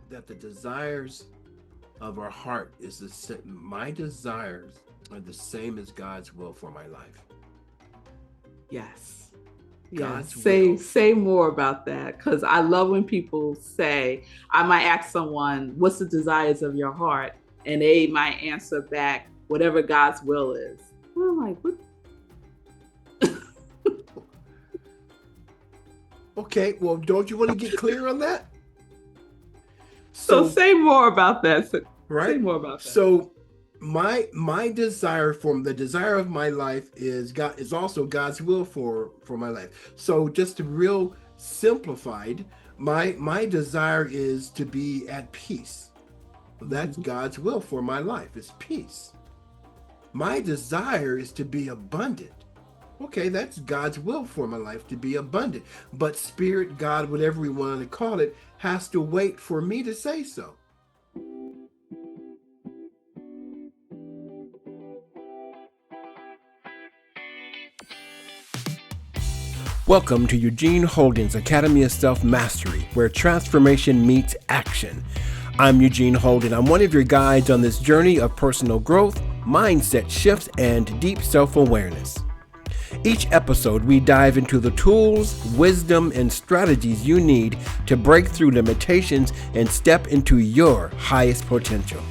that the desires of our heart is the same. My desires are the same as God's will for my life. Yes. Yes. God's will. Say more about that. Because I love when people say, I might ask someone, what's the desires of your heart? And they might answer back, whatever God's will is. And I'm like, what? Okay, well, don't you want to get clear on that? So So, say more about that. Say right? more about that. So my desire from the desire of my life is God is also God's will for my life. So just real simplified, my desire is to be at peace. That's Mm-hmm. God's will for my life is peace. My desire is to be abundant. Okay, that's God's will for my life to be abundant. But spirit, God, whatever we want to call it, has to wait for me to say so. Welcome to Eugene Holden'S Academy of Self Mastery, where transformation meets action. I'm Eugene Holden. I'm one of your guides on this journey of personal growth, mindset shifts, and deep self awareness. Each episode, we dive into the tools, wisdom, and strategies you need to break through limitations and step into your highest potential.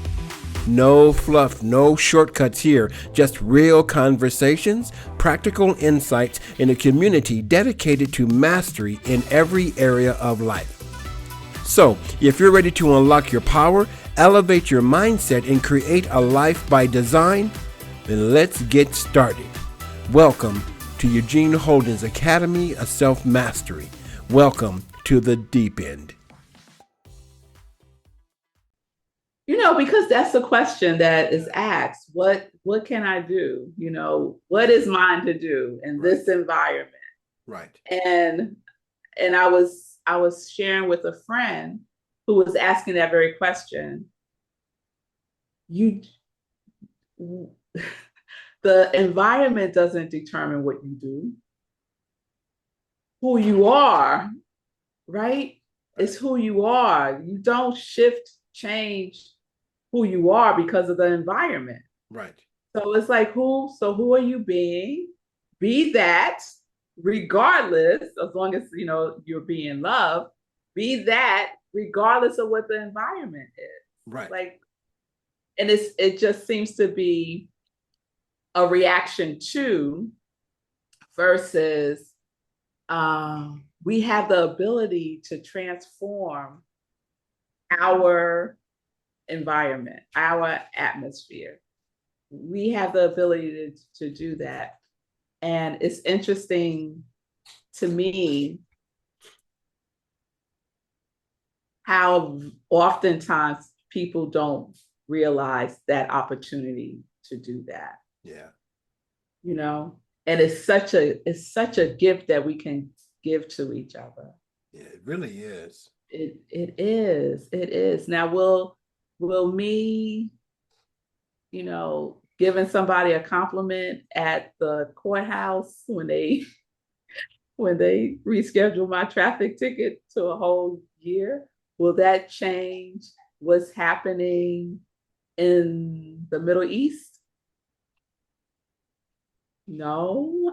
No fluff, no shortcuts here, just real conversations, practical insights, and a community dedicated to mastery in every area of life. So, if you're ready to unlock your power, elevate your mindset, and create a life by design, then let's get started. Welcome to Eugene Holden'S Academy of Self Mastery. Welcome to the deep end. Because that's the question that is asked. What can I do? What is mine to do in Right, this environment? right. And I was sharing with a friend who was asking that very question. You the environment doesn't determine what you do. Who you are, right? It's Right. who you are. You don't shift, change who you are because of the environment. Right. So it's like who are you being? Be that regardless, as long as you're being loved, be that regardless of what the environment is. Right. Like, and it just seems to be a reaction to versus we have the ability to transform our environment, our atmosphere. We have the ability to do that. And it's interesting to me how oftentimes people don't realize that opportunity to do that, Yeah. you know? And it's such a gift that we can give to each other. Yeah, it really is. It is. It is. Now will me, giving somebody a compliment at the courthouse when they reschedule my traffic ticket to a whole year, will that change what's happening in the Middle East? No,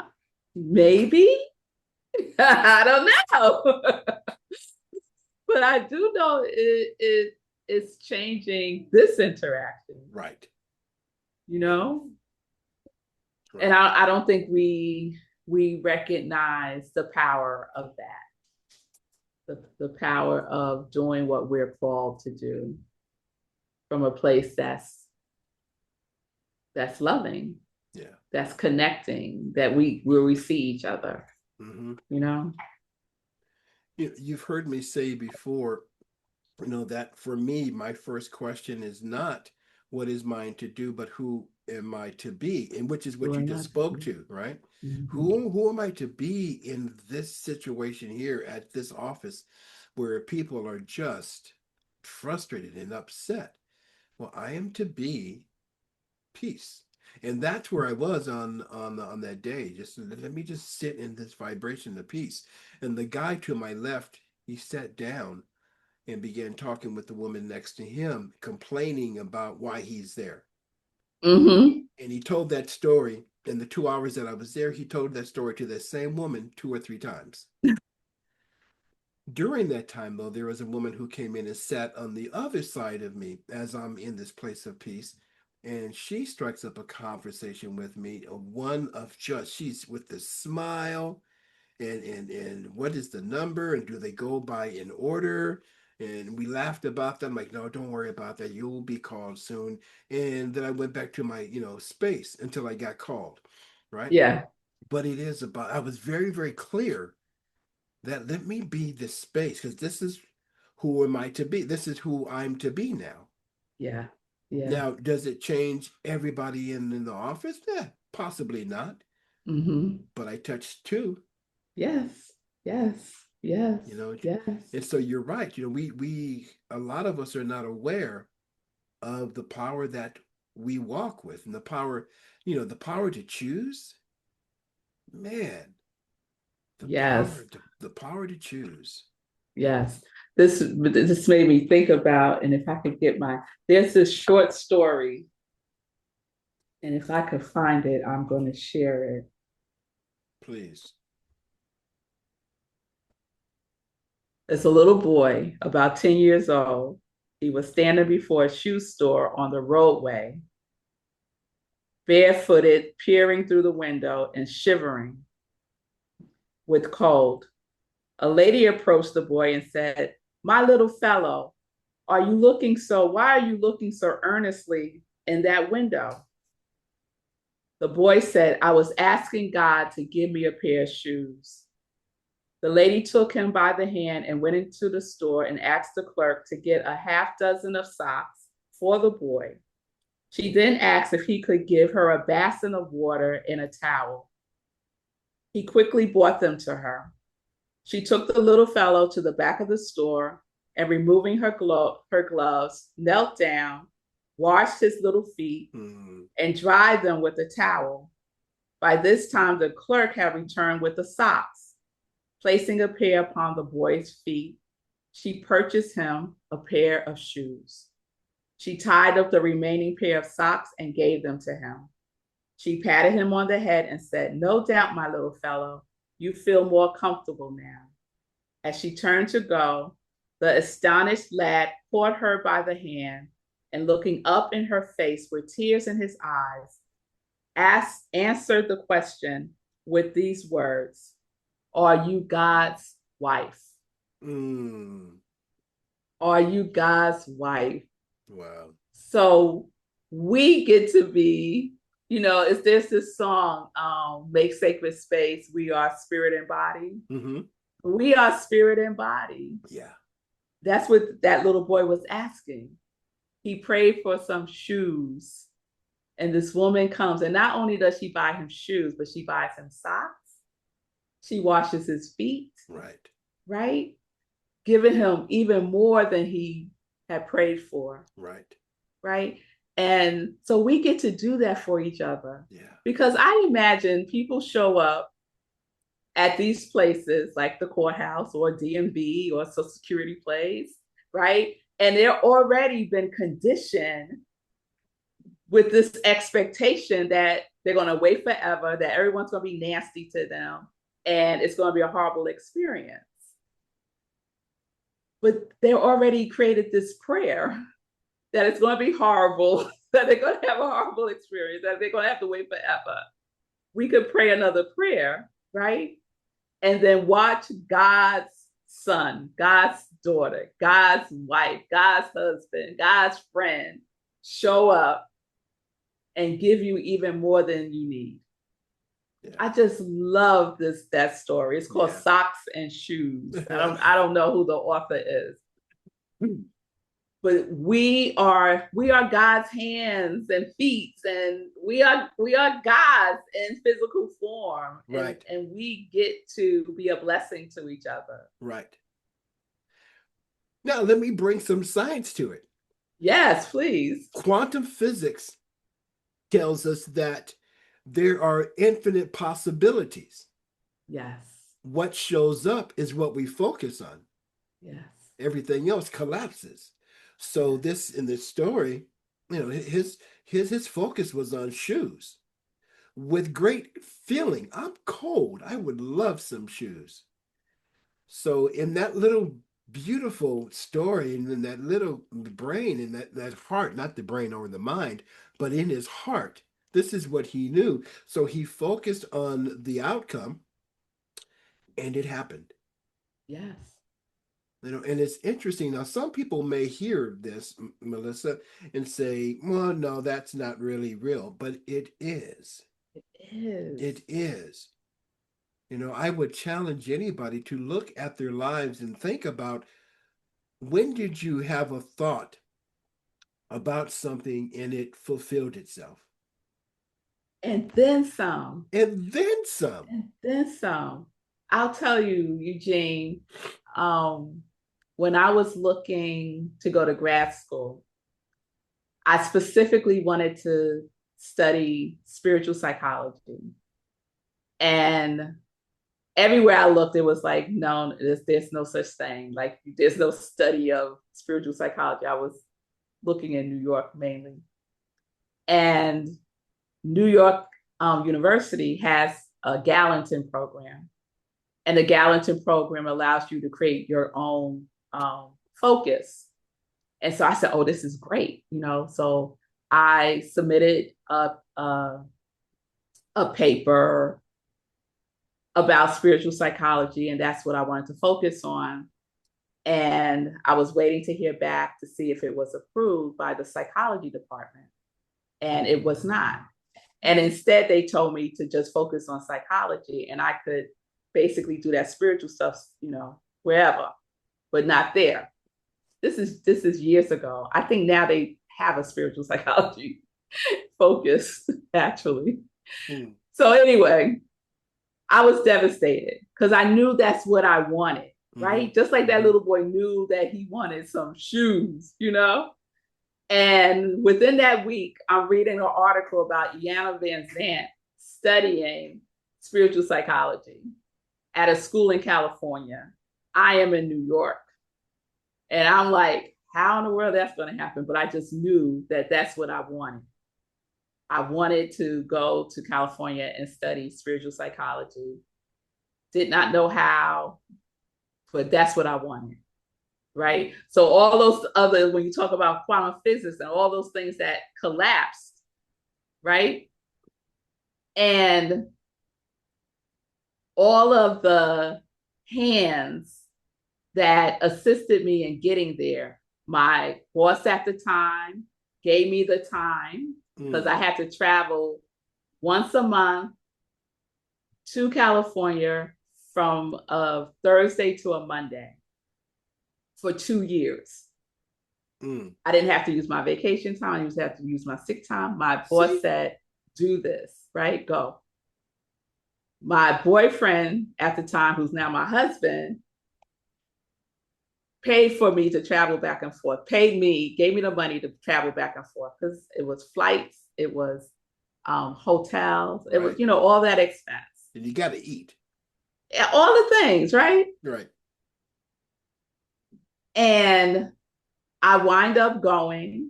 maybe. I don't know. But I do know it's changing this interaction, Right. you know? And Right. I don't think we recognize the power of that, the power of doing what we're called to do from a place that's loving, Yeah. that's connecting, that we where we see each other, Hmm. you know? You've heard me say before, that for me, my first question is not what is mine to do, but who am I to be? And which is what you We're just not. spoke to, right? Mm-hmm. Who am I to be in this situation here at this office where people are just frustrated and upset? Well, I am to be peace. And that's where I was on that day. Just let me just sit in this vibration of peace. And the guy to my left, he sat down and began talking with the woman next to him, complaining about why he's there. Mm-hmm. And he told that story in the 2 hours that I was there. He told that story to the same woman 2 or 3 times. During that time, though, there was a woman who came in and sat on the other side of me as I'm in this place of peace. And she strikes up a conversation with me, one of just, she's with the smile, and what is the number, and do they go by in order? And we laughed about that. I'm like, no, don't worry about that. You'll be called soon. And then I went back to my, space until I got called, right? Yeah. But it is about, I was very, very clear that let me be this space, because this is who am I to be. This is who I'm to be now. Yeah. Yeah. Now, does it change everybody in the office? Yeah, possibly not. Mm-hmm. But I touched two. Yes. Yes. Yes. You know, Yes. and so you're right. We a lot of us are not aware of the power that we walk with, and the power, the power to choose. Man, the Yes. power, the power to choose. Yes. This made me think about, and if I could get there's this short story, and if I could find it, I'm going to share it. Please. It's a little boy, about 10 years old. He was standing before a shoe store on the roadway, barefooted, peering through the window and shivering with cold. A lady approached the boy and said, "My little fellow, why are you looking so earnestly in that window?" The boy said, "I was asking God to give me a pair of shoes." The lady took him by the hand and went into the store and asked the clerk to get a half dozen of socks for the boy. She then asked if he could give her a basin of water and a towel. He quickly brought them to her. She took the little fellow to the back of the store and, removing her gloves, knelt down, washed his little feet, and dried them with a towel. By this time, the clerk had returned with the socks. Placing a pair upon the boy's feet, she purchased him a pair of shoes. She tied up the remaining pair of socks and gave them to him. She patted him on the head and said, "No doubt, my little fellow, you feel more comfortable now." As she turned to go, the astonished lad caught her by the hand and, looking up in her face with tears in his eyes, answered the question with these words: "Are you God's wife?" Mm. Are you God's wife? Wow. So we get to be, is there's this song, Make Sacred Space, we are spirit and body. Mm-hmm. We are spirit and body. Yeah. That's what that little boy was asking. He prayed for some shoes. And this woman comes, and not only does she buy him shoes, but she buys him socks. She washes his feet. Right. Right? Giving him even more than he had prayed for. Right. Right? And so we get to do that for each other. Yeah. Because I imagine people show up at these places like the courthouse or DMV or Social Security place, right? And they're already been conditioned with this expectation that they're going to wait forever, that everyone's going to be nasty to them, and it's going to be a horrible experience. But they're already created this prayer that it's going to be horrible, that they're going to have a horrible experience, that they're going to have to wait forever. We could pray another prayer, right? And then watch God's son, God's daughter, God's wife, God's husband, God's friend show up and give you even more than you need. Yeah. I just love that story. It's called Socks and Shoes. I don't know who the author is. But we are God's hands and feet, and we are God's in physical form. Right. And we get to be a blessing to each other. Right. Now let me bring some science to it. Yes, please. Quantum physics tells us that there are infinite possibilities. Yes. What shows up is what we focus on. Yes. everything else collapses. So this in this story, his focus was on shoes with great feeling. I'm cold. I would love some shoes. So in that little beautiful story, and in that little brain, in that heart, not the brain or the mind, but in his heart, this is what he knew. So he focused on the outcome, and it happened. Yes. And it's interesting. Now, some people may hear this, Melissa, and say, well, no, that's not really real, but it is. It is. It is. I would challenge anybody to look at their lives and think about, when did you have a thought about something and it fulfilled itself? And then some. And then some. And then some. I'll tell you, Eugene, when I was looking to go to grad school, I specifically wanted to study spiritual psychology. And everywhere I looked, it was like, no, there's no such thing. Like, there's no study of spiritual psychology. I was looking in New York mainly. And New York University has a Gallatin program. And the Gallatin program allows you to create your own focus. And so I said, oh, this is great. So I submitted a paper about spiritual psychology, and that's what I wanted to focus on. And I was waiting to hear back to see if it was approved by the psychology department. And it was not. And instead, they told me to just focus on psychology, and I could basically do that spiritual stuff, wherever, but not there. This is years ago. I think now they have a spiritual psychology focus, actually. So anyway, I was devastated because I knew that's what I wanted, right? Just like that little boy knew that he wanted some shoes, And within that week, I'm reading an article about Iyanla Vanzant studying spiritual psychology at a school in California. I am in New York. And I'm like, how in the world that's going to happen? But I just knew that that's what I wanted. I wanted to go to California and study spiritual psychology. Did not know how, but that's what I wanted. Right? So all those other, when you talk about quantum physics and all those things that collapsed, right? And all of the hands that assisted me in getting there, my boss at the time gave me the time because I had to travel once a month to California from a Thursday to a Monday for 2 years. I didn't have to use my vacation time. I used to have to use my sick time. My boss said, do this, right? Go. My boyfriend at the time, who's now my husband, paid for me to travel back and forth, gave me the money to travel back and forth because it was flights, it was hotels, it was, all that expense. And you got to eat. All the things, right? Right. And I wind up going.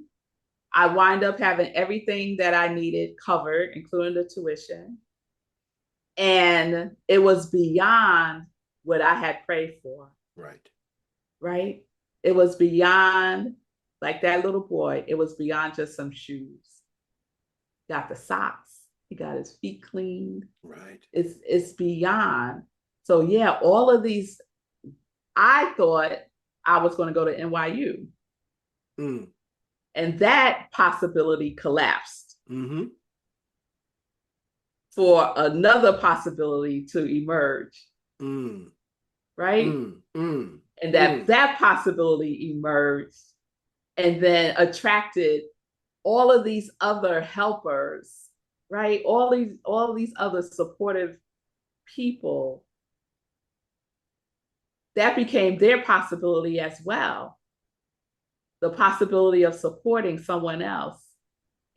I wind up having everything that I needed covered, including the tuition. And it was beyond what I had prayed for. Right. Right? It was beyond, like that little boy, it was beyond just some shoes. Got the socks. He got his feet cleaned. Right. It's beyond. So yeah, all of these, I thought I was going to go to NYU. And that possibility collapsed for another possibility to emerge. Right? And that possibility emerged and then attracted all of these other helpers, right? All these other supportive people. That became their possibility as well. The possibility of supporting someone else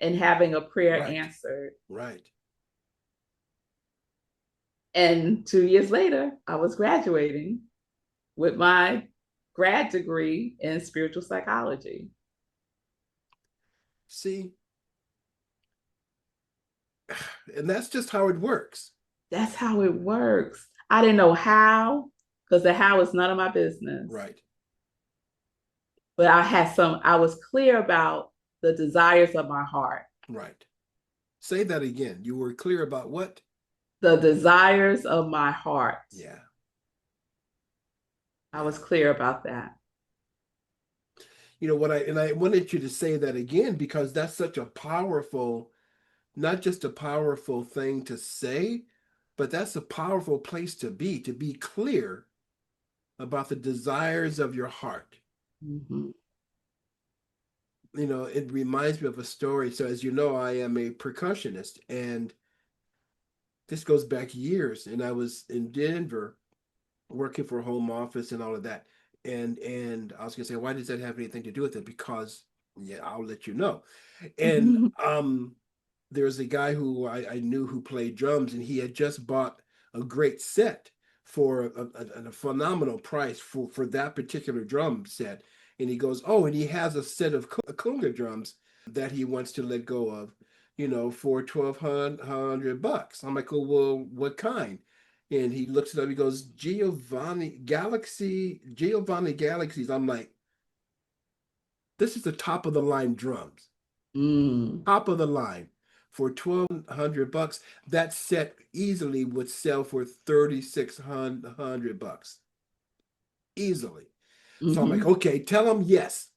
and having a prayer answered. Right. And 2 years later, I was graduating with my grad degree in spiritual psychology. See, and that's just how it works. That's how it works. I didn't know how, because the how is none of my business. Right. But I was clear about the desires of my heart. Right. Say that again. You were clear about what? The desires of my heart. Yeah. I was clear about that. You know what I wanted you to say that again because that's such a powerful, not just a powerful thing to say, but that's a powerful place to be clear about the desires of your heart. Mm-hmm. You know, it reminds me of a story. So as you know, I am a percussionist, and this goes back years, and I was in Denver working for home office and all of that. And I was gonna say, why does that have anything to do with it? Because yeah, I'll let you know. And there's a guy who I knew who played drums, and he had just bought a great set for a phenomenal price for that particular drum set. And he goes, oh, and he has a set of conga drums that he wants to let go of, you know, for $1,200. I'm like, oh, well, what kind? And he looks it up. He goes, Giovanni Galaxies. I'm like, this is the top of the line drums. Mm. Top of the line for $1,200. That set easily would sell for $3,600 easily. So I'm like, Mm-hmm. okay, tell him yes.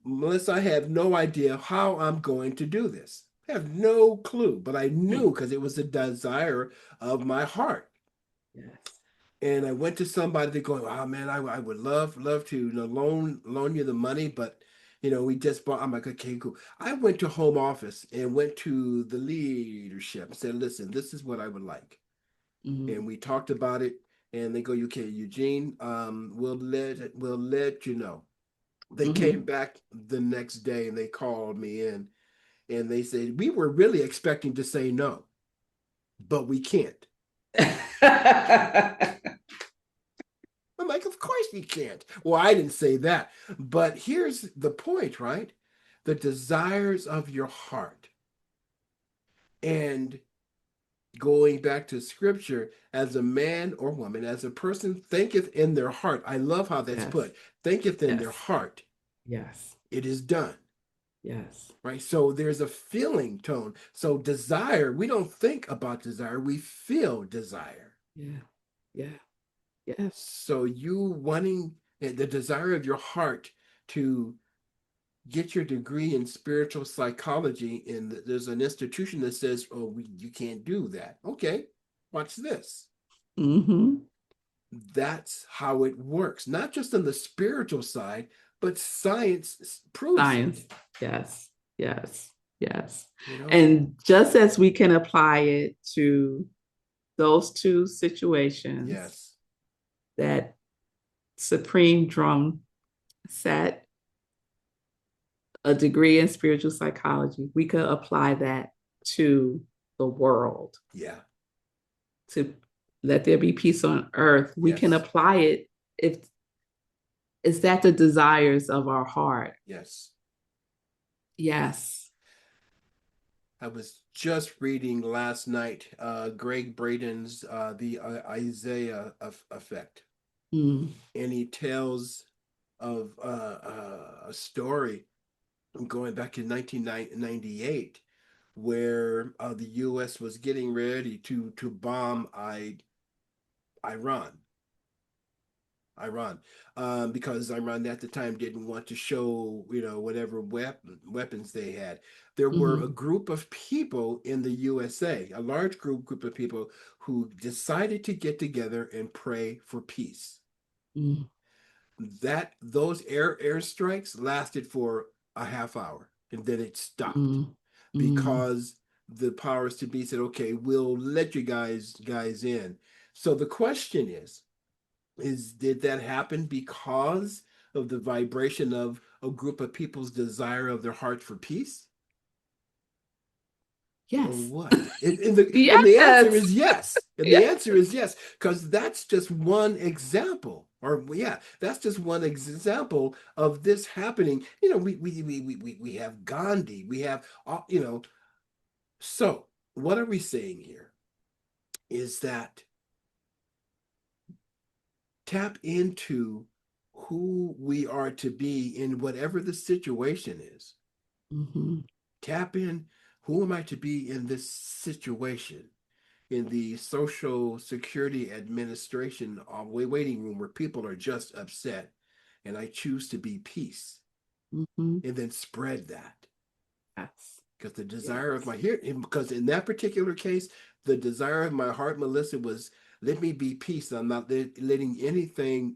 Melissa, I have no idea how I'm going to do this. I have no clue, but I knew because it was a desire of my heart. Yes. And I went to somebody to go, oh man, I would love to, you know, loan you the money, but you know, we just bought. I'm like, okay, cool. I went to home office and went to the leadership and said, listen, this is what I would like. Mm-hmm. And we talked about it, and they go, okay, Eugene, we'll let you know. They came Mm-hmm. back the next day and they called me in and they said, we were really expecting to say no, but we can't. I'm like, of course we can't. Well, I didn't say that. But here's the point, right? The desires of your heart. And going back to scripture, as a man or woman, as a person thinketh in their heart. I love how that's Yes. put. Thinketh in their Yes. heart. Yes. It is done. Yes. Right. So there's a feeling tone. So desire, we don't think about desire, we feel desire. Yeah. Yeah. Yes. So you wanting the desire of your heart to get your degree in spiritual psychology, and there's an institution that says, oh, you can't do that. Okay, watch this. Mm-hmm. That's how it works, not just on the spiritual side, but science proves Science. it. Yes. Yes. Yes. You know? And just as we can apply it to those two situations, Yes. that supreme drum set, a degree in spiritual psychology, we could apply that to the world, Yeah. to let there be peace on earth. We can Yes. apply it if is that the desires of our heart. Yes. Yes. I was just reading last night Greg Braden's The Isaiah Effect. Mm. And he tells of a story going back in 1998 where the U.S. was getting ready to bomb Iran. Iran, because Iran at the time didn't want to show, you know, whatever weapons they had. There were a Mm-hmm. group of people in the USA, a large group of people who decided to get together and pray for peace. Mm. Those airstrikes lasted for a half hour, and then it stopped Mm. Mm. because the powers to be said, "Okay, we'll let you guys in." So the question is did that happen because of the vibration of a group of people's desire of their heart for peace, or Yes. what? And the answer Yes. is yes. And the Yes. answer is yes, because that's just one example, Or yeah, that's just one example of this happening. We have Gandhi, we have so what are we saying here is that tap into who we are to be in whatever the situation is. Mm-hmm. Tap in, who am I to be in this situation? In the Social Security Administration waiting room where people are just upset, and I choose to be peace, Mm-hmm. and then spread that. Yes. Because the desire of Yes. my heart, because in that particular case, the desire of my heart, Melissa, was let me be peace. I'm not letting anything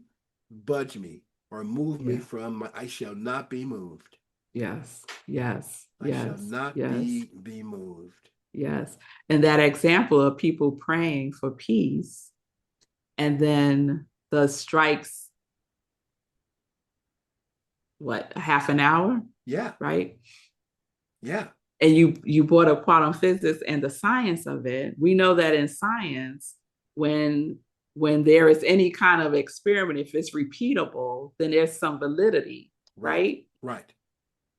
budge me or move me Yeah. from my, I shall not be moved. Yes. Yes. I shall Yes. not Yes. be moved. Yes. And that example of people praying for peace and then the strikes, what, a half an hour, Yeah, right? yeah, And you brought up quantum physics and the science of it. We know that in science, when when there is any kind of experiment, if it's repeatable, then there's some validity, right, right? right,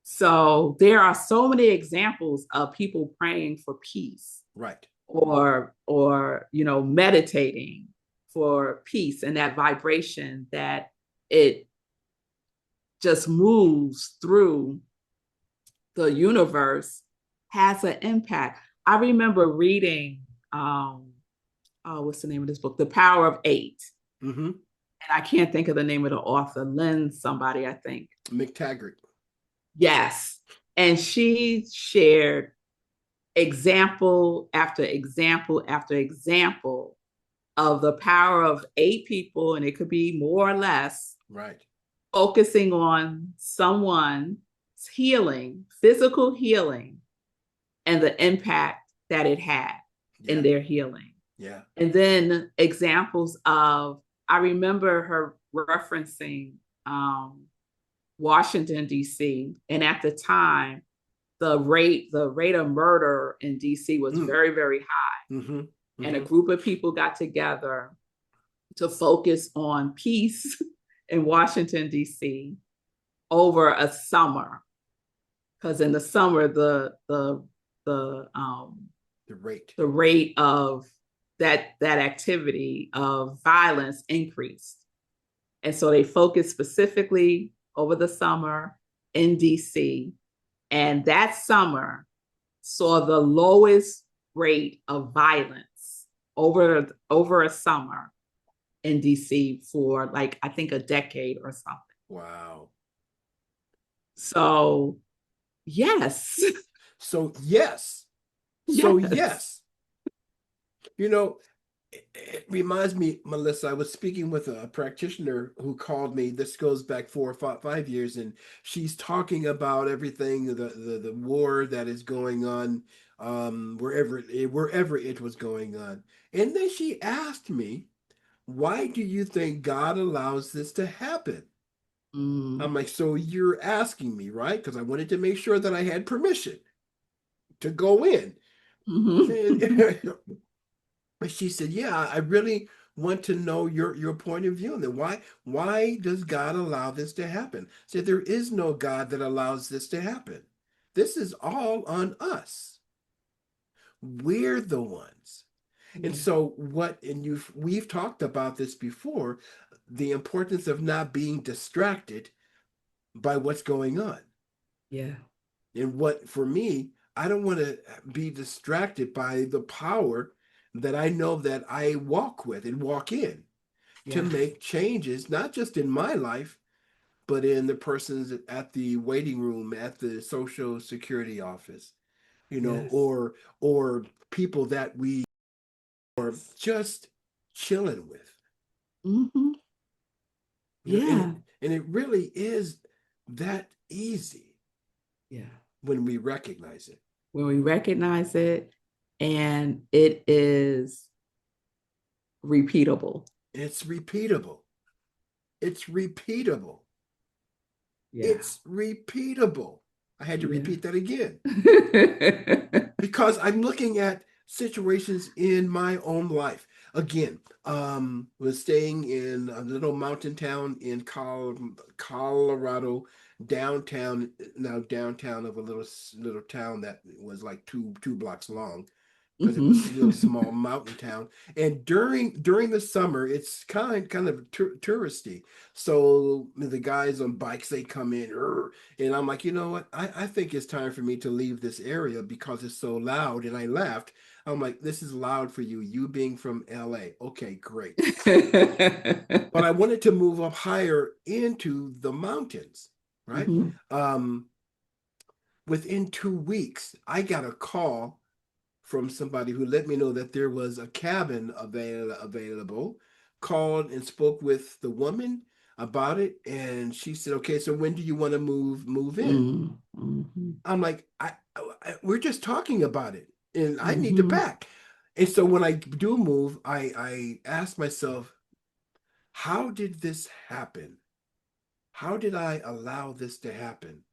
So there are so many examples of people praying for peace right. or meditating for peace and that vibration that it just moves through the universe has an impact. I remember reading what's the name of this book? The Power of Eight. Mm-hmm. And I can't think of the name of the author, Lynn somebody, I think. McTaggart. Yes. And she shared example after example after example of the power of eight people, and it could be more or less, Right. focusing on someone's healing, physical healing, and the impact that it had in Yeah. their healing. Yeah. And then examples of, I remember her referencing Washington, D.C. And at the time, the rate of murder in DC was Mm. very, very high. Mm-hmm. And a Mm-hmm. group of people got together to focus on peace in Washington, D.C. over a summer. Because in the summer, The rate. the rate of that activity of violence increased. And so they focused specifically over the summer in DC. And that summer saw the lowest rate of violence over a summer in DC for like I think a decade or something. Wow. So yes. So yes. So Yes. yes. You know, it reminds me, Melissa, I was speaking with a practitioner who called me. This goes back 4 or 5 years, and she's talking about everything, the war that is going on, wherever it was going on. And then she asked me, why do you think God allows this to happen? I'm Mm. like, so you're asking me, right? Because I wanted to make sure that I had permission to go in. Mm-hmm. And she said, yeah, I really want to know your point of view. And then why does God allow this to happen? I said, there is no God that allows this to happen. This is all on us. We're the ones. And Yeah. so we've talked about this before, the importance of not being distracted by what's going on. Yeah. And what for me, I don't want to be distracted by the power that I know that I walk with and walk in to Yes. make changes, not just in my life, but in the persons at the waiting room at the Social Security office, Yes. or people that we are Yes. just chilling with. Mm-hmm. You know, and Yeah. it really is that easy Yeah. when we recognize it. When we recognize it and it is repeatable. It's repeatable. It's repeatable. Yeah. It's repeatable. I had to Yeah. repeat that again because I'm looking at situations in my own life. again, was staying in a little mountain town in Colorado, downtown. Now downtown of a little town that was like two blocks long, because it was a little Mm-hmm. small mountain town. And during the summer, it's kind of touristy. So the guys on bikes, they come in, and I'm like, you know what? I think it's time for me to leave this area because it's so loud. And I left. I'm like, this is loud for you. You being from LA. Okay, great. But I wanted to move up higher into the mountains, right? Mm-hmm. Um, Within 2 weeks, I got a call from somebody who let me know that there was a cabin available. Called and spoke with the woman about it, and she said, "Okay, so when do you want to move in?" Mm-hmm. I'm like, we're just talking about it, and I need to Mm-hmm. pack." And so when I do move, I ask myself, how did this happen? How did I allow this to happen?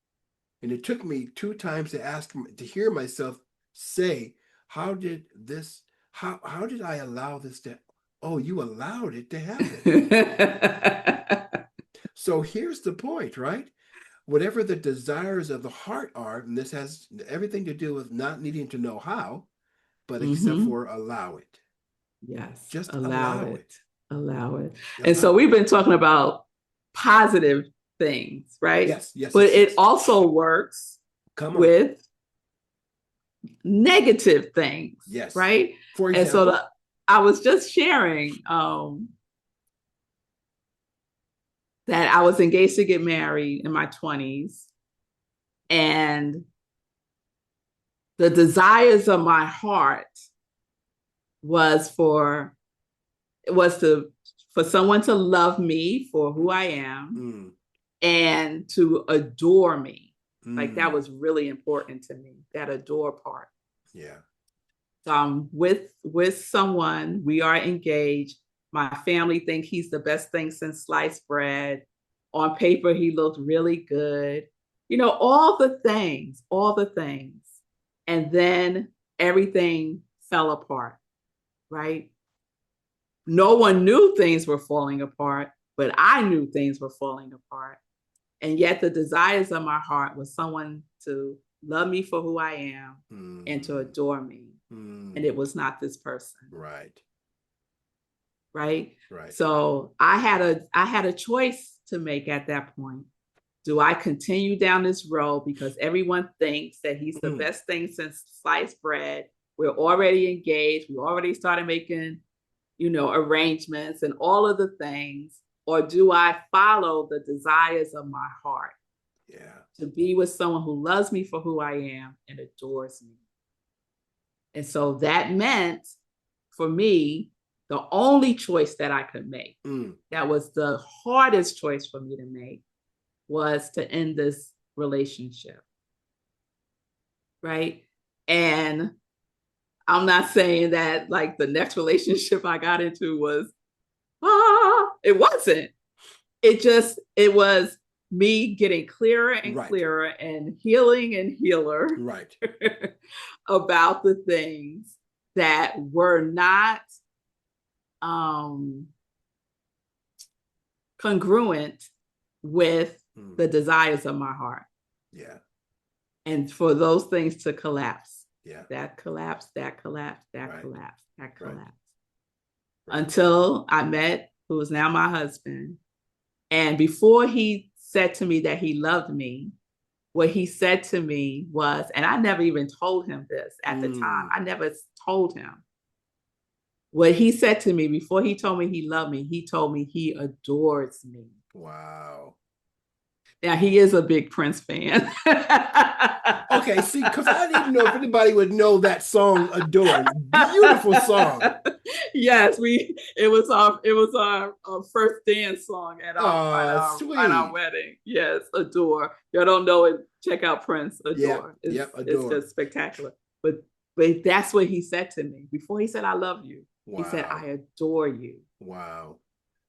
And it took me two times to hear myself say, how did this, how did I allow this to, oh, you allowed it to happen. So here's the point, right? Whatever the desires of the heart are, and this has everything to do with not needing to know how, but except Mm-hmm. for allow it. Yes, Just allow allow it. it. Allow it. And so Allow we've it. been talking about positive things, right? Yes, yes, But yes, it yes. also works Come on. with negative things, Yes. right? For And so example, I was just sharing that I was engaged to get married in my 20s, and the desires of my heart was for was to for someone to love me for who I am mm, and to adore me. Like that mm, was really important to me, that adore part. yeah. So I'm with someone, we are engaged. My family think he's the best thing since sliced bread. On paper, he looked really good. You know, all the things, all the things. And then everything fell apart, right? No one knew things were falling apart, but I knew things were falling apart. And yet the desires of my heart was someone to love me for who I am and to Mm, adore me. And it mm, was not this person. right, Right. right. So I had a choice to make at that point. Do I continue down this road because everyone thinks that he's the Mm, best thing since sliced bread? We're already engaged. We already started making, arrangements and all of the things. Or do I follow the desires of my heart yeah. to be with someone who loves me for who I am and adores me? And so that meant for me, the only choice that I could make, Mm, that was the hardest choice for me to make, was to end this relationship. Right. And I'm not saying that like the next relationship I got into was, it wasn't. It was me getting clearer and right, clearer and healing and healer right. about the things that were not um, congruent with Mm, the desires of my heart. yeah, And for those things to collapse, yeah. that collapsed, that collapsed, that Right, collapsed, that right, collapsed. right. Until I met who is now my husband. And before he said to me that he loved me, what he said to me was, and I never even told him this at the time, Mm, I never told him. What he said to me before he told me he loved me, he told me he adores me. wow. Now he is a big Prince fan. Okay, see, because I didn't know if anybody would know that song "Adore." Beautiful song. Yes, it was our first dance song at our at Oh, our at our sweet. wedding. Yes, adore. Y'all don't know it, check out Prince. Yep, Adore. yep, It's "Adore." just spectacular. But that's what he said to me before he said I love you. He said Wow, I adore you. wow.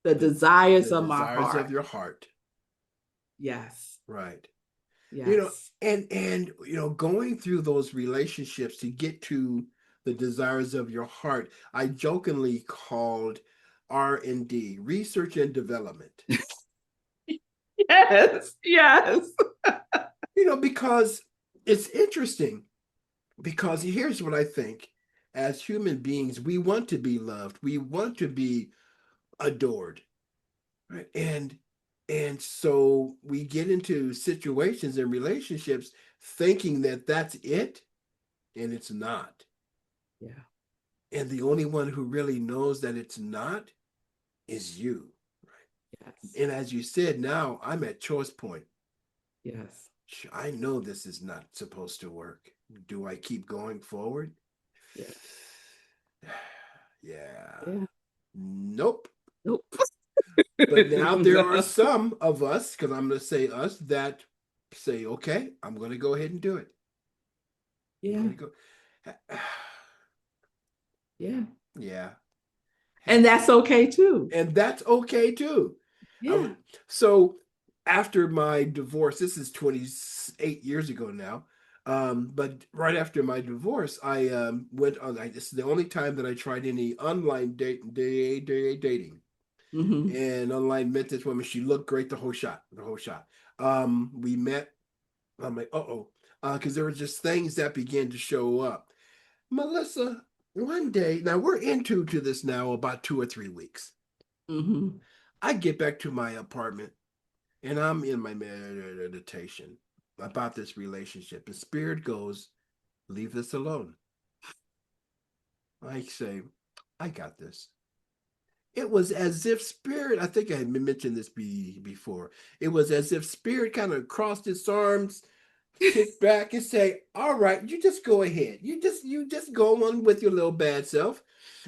The The desires the of my desires of heart. your heart. Yes. Right. Yes. And going through those relationships to get to the desires of your heart, I jokingly called R&D, research and development. Yes, yes. Because it's interesting. Because here's what I think. As human beings, we want to be loved. We want to be adored. Right. And so we get into situations and relationships thinking that that's it, and it's not. Yeah. And the only one who really knows that it's not is you. Yes. And as you said, now I'm at choice point. Yes. I know this is not supposed to work. Do I keep going forward? Yeah. Yeah. Yeah. Nope. Nope. But now there are No. some of us, because I'm going to say us, that say, okay, I'm going to go ahead and do it. I'm Yeah. going to go. Yeah. Yeah. And that's okay too. And that's okay too. Yeah. So after my divorce, this is 28 years ago now. But right after my divorce, I went on. This is the only time that I tried any online dating. Hmm. And online met this woman. She looked great the whole shot. The whole shot. We met. I'm like, uh-oh. Because there were just things that began to show up. Melissa, one day, now we're into to this now about 2 or 3 weeks. Hmm. I get back to my apartment and I'm in my meditation about this relationship. The spirit goes, leave this alone. I say, I got this. It was as if spirit, I think I had mentioned this before. It was as if spirit kind of crossed its arms, kicked back and say, all right, you just go ahead. You just go on with your little bad self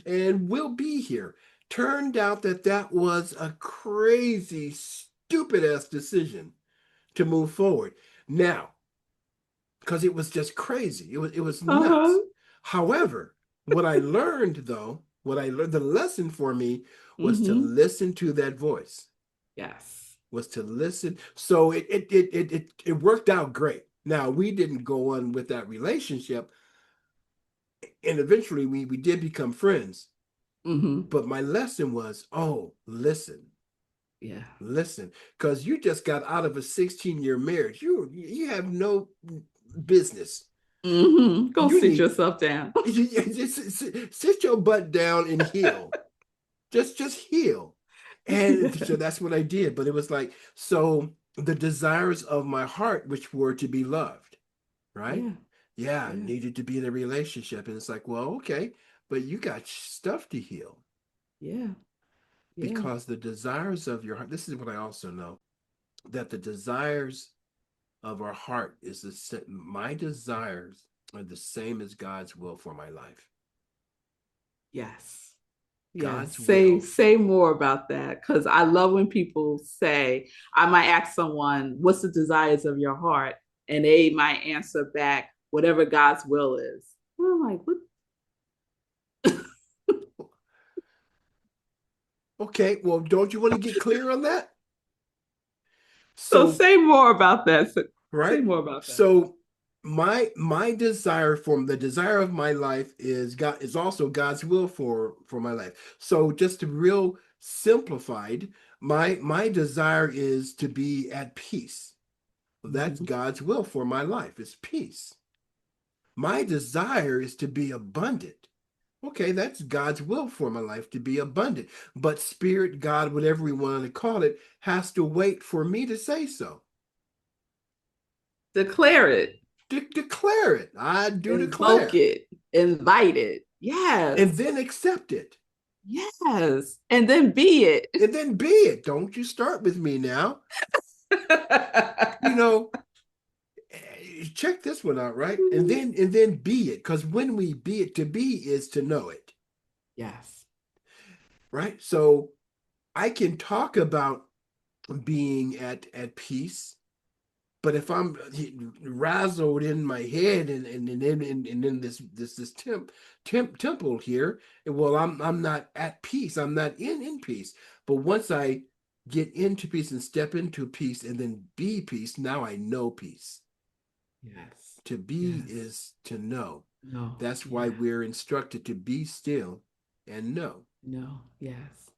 and we'll be here. Turned out that that was a crazy, stupid ass decision to move forward. Now, because it was just crazy. It was Uh-huh. nuts. However, what I learned though, what I learned, the lesson for me was to Hmm. listen to that voice. Yes. Was to listen. So it worked out great. Now we didn't go on with that relationship, and eventually we did become friends. Hmm. But my lesson was, oh, Yeah. listen, because you just got out of a 16-year marriage. You have no business. Go You sit need yourself down. just sit your butt down and heal. Just heal. And so that's what I did. But it was like, so the desires of my heart, which were to be loved, right? Yeah. Yeah, Yeah. needed to be in a relationship. And it's like, well, okay, but you got stuff to heal Yeah. Yeah. because the desires of your heart, this is what I also know, that the desires of our heart is my desires are the same as God's will for my life. Yes. Yes. God's will. Say more about that. Because I love when people say, I might ask someone, what's the desires of your heart? And they might answer back, whatever God's will is. And I'm like, what? Okay, well, don't you want to get clear on that? So So, say more about that. Say right? more about that. So my desire from the desire of my life is also God's will for my life. So just to real simplified, my desire is to be at peace. That's Mm-hmm. God's will for my life is peace. My desire is to be abundant. Okay, that's God's will for my life to be abundant. But spirit, God, whatever we want to call it, has to wait for me to say so. Declare it, Declare it. I do invoke declare. it, invite it. And Yes. then accept it. Yes. And then be it. And then be it. Don't you start with me now. You know, check this one out, right? And then be it. Because when we be it, to be is to know it. Yes. Right? So I can talk about being at peace. But if I'm razzled in my head and in this temple here, well, I'm not at peace. I'm not in peace. But once I get into peace and step into peace and then be peace, now I know peace. Yes. To be Yes. is to know. No. That's why Yeah. we're instructed to be still and know. No. Yes.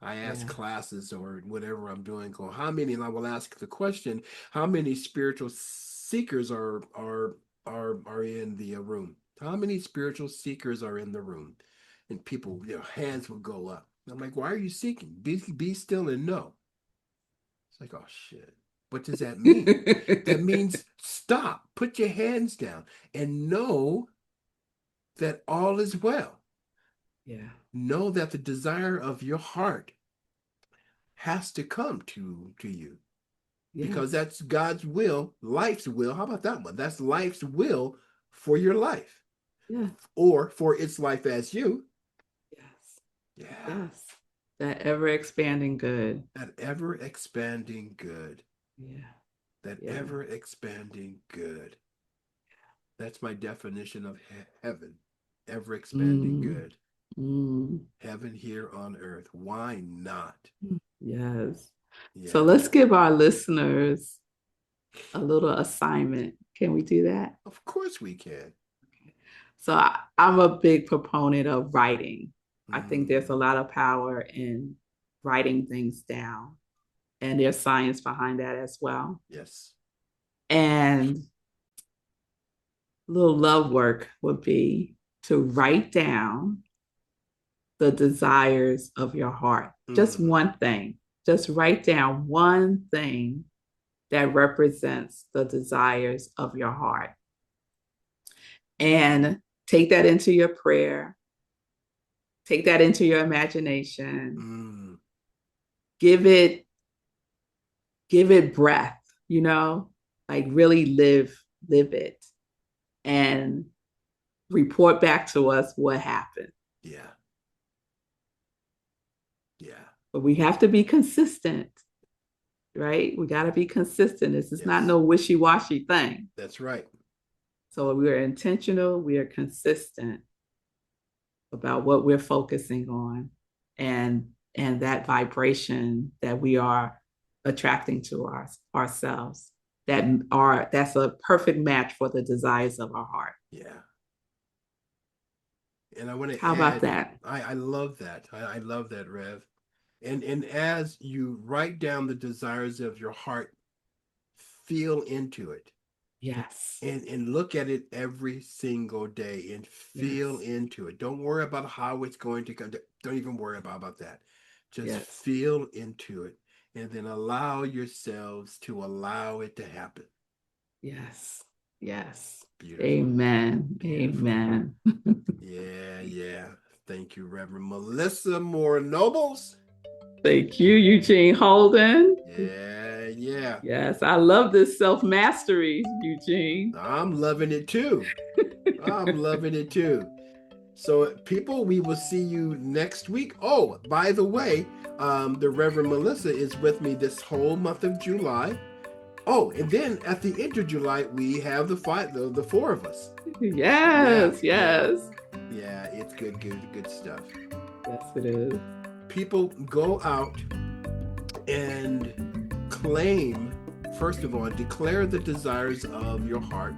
I ask Yeah. classes or whatever I'm doing, go, how many, and I will ask the question, how many spiritual seekers are in the room? How many spiritual seekers are in the room? And people, hands will go up. I'm like, why are you seeking? Be still and know. It's like, oh shit. What does that mean? That means stop, put your hands down, and know that all is well. Yeah. Know that the desire of your heart has to come to you, because Yes. that's God's will, life's will. How about that one? That's life's will for your life, Yeah. or for its life as you. Yes. Yeah, Yes. That ever expanding good. that ever expanding good. Yeah. That Yeah. ever expanding good. That's my definition of heaven. Ever expanding Mm. good. Mm. Heaven here on earth. Why not? Yes. So Yeah, let's give our listeners a little assignment. Can we do that? of course we can. So I'm a big proponent of writing. I think there's a Mm, lot of power in writing things down, and there's science behind that as well. yes. And a little love work would be to write down the desires of your heart. Just Mm, one thing. Just write down one thing that represents the desires of your heart. And take that into your prayer, take that into your imagination, mm, give it breath, like really live it and report back to us what happened. yeah, yeah, But we have to be consistent, right? We got to be consistent. This is not yes. no wishy-washy thing. That's right. So we are intentional, we are consistent about what we're focusing on, and that vibration that we are attracting to ourselves, that's a perfect match for the desires of our heart. Yeah. And I want to How about add, that? I love that. I love that, Rev. And as you write down the desires of your heart, feel into it, Yes. and look at it every single day and feel Yes. into it. Don't worry about how it's going to come. Don't even worry about that. Just Yes. feel into it, and then allow yourselves to allow it to happen. Yes. Yes. Beautiful. Amen. Beautiful. Amen. Yeah, yeah. Thank you, Reverend Melissa Moore Nobles. Thank you, Eugene Holden. Yeah, yeah. Yes, I love this self mastery, Eugene. I'm loving it too. I'm loving it too. So, people, we will see you next week. Oh, by the way, the Reverend Melissa is with me this whole month of July. Oh, and then at the end of July, we have the four of us. Yeah, Yes, yeah, yes. yeah. It's good stuff. Yes, it is. People, go out and claim, first of all, declare the desires of your heart,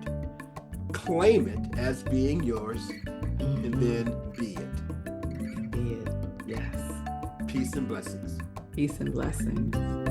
claim it as being yours, and then be it. Be it. Yes. Peace and blessings. Peace and blessings.